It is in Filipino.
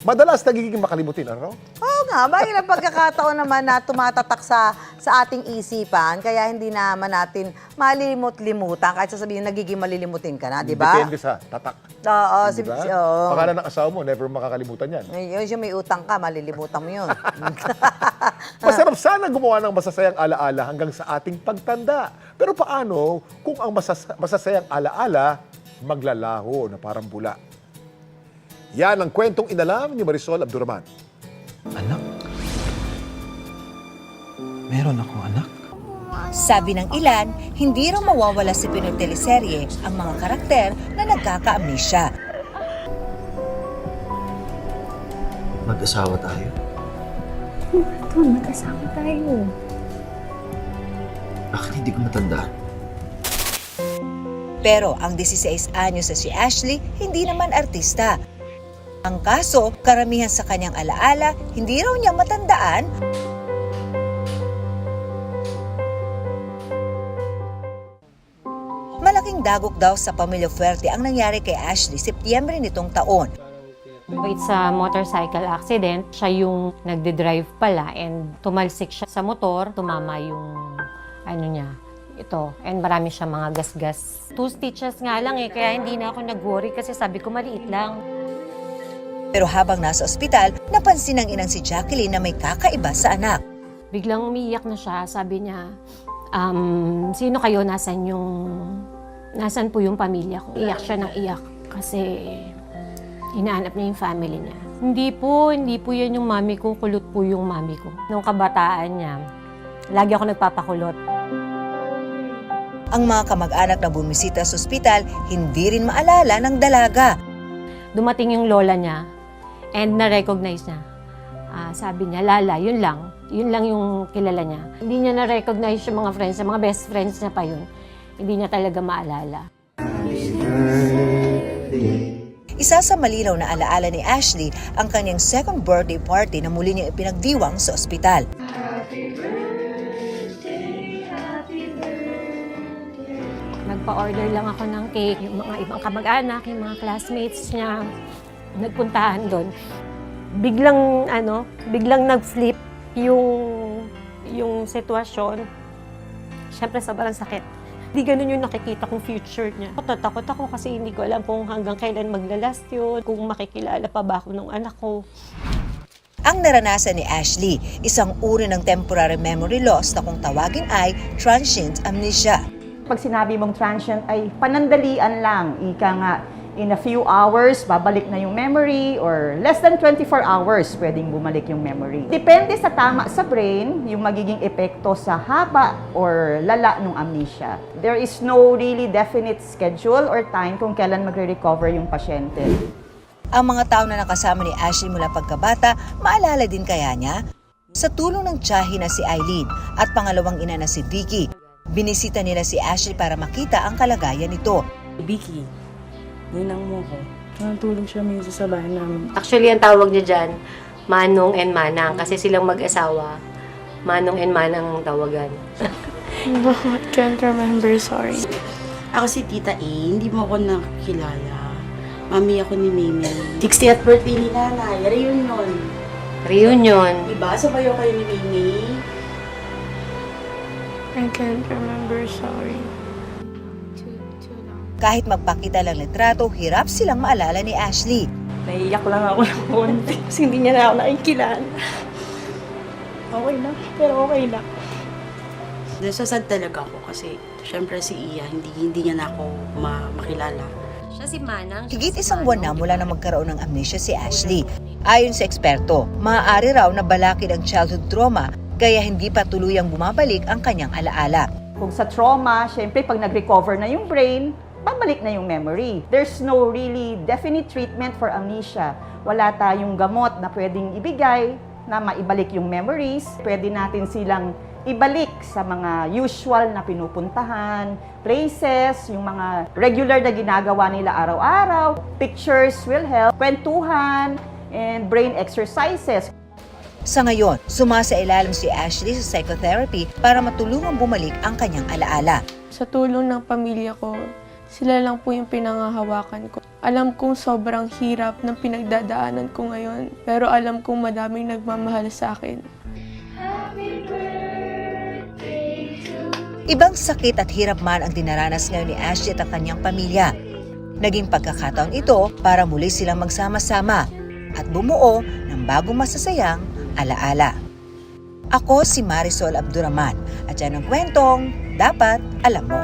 Madalas nagiging makalimutin, ano? Oo nga, mahirap pagkakataon naman na tumatatak sa ating isipan, kaya hindi naman natin malimut-limutan, kahit sasabihin nagiging malilimutin ka na, di ba? Depende sa tatak. Oo, Diba? oo. Pangalan ng asawa mo, never makakalimutan yan. Yung may utang ka, malilimutan mo yun. Masarap sana gumawa ng masasayang alaala hanggang sa ating pagtanda. Pero paano kung ang masasayang alaala maglalaho na parang bula? Yan ang kwentong inalam ni Marisol Abduraman. Anak? Meron akong anak? Sabi ng ilan, hindi raw mawawala sa Pinoy teleserye ang mga karakter na nagkaka-amnesia. Mag-asawa tayo? Ito, mag-asawa tayo. Bakit hindi ko matandaan? Pero ang 16 anyos na si Ashley, hindi naman artista. Ang kaso, karamihan sa kanyang alaala, hindi raw niya matandaan. Malaking dagok daw sa pamilya Fuerte ang nangyari kay Ashley Setyembre nitong taon. It's a motorcycle accident. Siya yung nagde-drive pala and tumalsik siya sa motor. Tumama yung ito. And marami siya mga gasgas. 2 stitches nga lang kaya hindi na ako nag-worry kasi sabi ko maliit lang. Pero habang nasa ospital, napansin ng inang si Jacqueline na may kakaiba sa anak. Biglang umiiyak na siya. Sabi niya, sino kayo? Nasaan po yung pamilya ko? Iyak siya ng iyak kasi hinahanap niya yung family niya. Hindi po yan yung mami ko. Kulot po yung mami ko. Nung kabataan niya, lagi ako nagpapakulot. Ang mga kamag-anak na bumisita sa ospital, hindi rin maalala ng dalaga. Dumating yung lola niya and na-recognize niya. Sabi niya, Lala, yun lang. Yun lang yung kilala niya. Hindi niya na-recognize yung mga friends, yung mga best friends niya pa yun. Hindi niya talaga maalala. Isa sa malinaw na alaala ni Ashley ang kanyang second birthday party na muli niyang ipinagdiwang sa ospital. Nagpa-order lang ako ng cake. Yung mga ibang kamag-anak, yung mga classmates niya, nagpuntahan doon. Biglang nag-flip yung sitwasyon. Siyempre, sobrang sakit. Hindi ganun yung nakikita kong future niya. Tatakot ako kasi hindi ko alam kung hanggang kailan maglalast yun, kung makikilala pa ba ako ng anak ko. Ang naranasan ni Ashley, isang uri ng temporary memory loss na kung tawagin ay transient amnesia. Pag sinabi mong transient ay panandalian lang, ika nga, in a few hours, babalik na yung memory or less than 24 hours, pwedeng bumalik yung memory. Depende sa tama sa brain, yung magiging epekto sa haba or lala ng amnesia. There is no really definite schedule or time kung kailan magre-recover yung pasyente. Ang mga tao na nakasama ni Ashley mula pagkabata, maalala din kaya niya? Sa tulong ng tiyahin na si Eileen at pangalawang ina na si Vicky, binisita nila si Ashley para makita ang kalagayan nito. Vicky, ninang mo ko. Natulog siya minsan sa bahay namin. Actually, ang tawag niya dyan, Manong and Manang. Kasi silang mag-asawa, Manong and Manang ang tawagan. Can't remember, sorry. Ako si Tita A, hindi mo ako nakilala. Mami ako ni Mimi. 60th birthday ni Nanay, reunion. Reunion. Diba? Sabayo kayo ni Mimi. I can't remember, sorry. Kahit magpakita lang litrato, hirap silang maalala ni Ashley. Naiiyak lang ako ng konti kasi hindi niya na ako nakikilala. Okay lang, pero okay lang. Nasasad talaga ako kasi syempre si Iya, hindi niya na ako makilala. Siya si Manang. Higit isang buwan na mula na magkaroon ng amnesia si Ashley. Ayon sa eksperto, maaari raw na balakid ang childhood trauma kaya hindi pa tuluyang bumabalik ang kanyang alaala. Kung sa trauma, syempre pag nag-recover na yung brain, babalik na yung memory. There's no really definite treatment for amnesia. Wala tayong gamot na pwedeng ibigay na maibalik yung memories. Pwede natin silang ibalik sa mga usual na pinupuntahan, places, yung mga regular na ginagawa nila araw-araw. Pictures will help, kwentuhan, and brain exercises. Sa ngayon, sumasailalim si Ashley sa psychotherapy para matulungang bumalik ang kanyang alaala. Sa tulong ng pamilya ko, sila lang po yung pinangahawakan ko. Alam kong sobrang hirap ng pinagdadaanan ko ngayon, pero alam kong madaming nagmamahal sa akin. Ibang sakit at hirap man ang dinaranas ngayon ni Ashley at ang kanyang pamilya. Naging pagkakataon ito para muli silang magsama-sama at bumuo ng bagong masasayang alaala. Ako si Marisol Abduraman at yan ang kwentong dapat alam mo.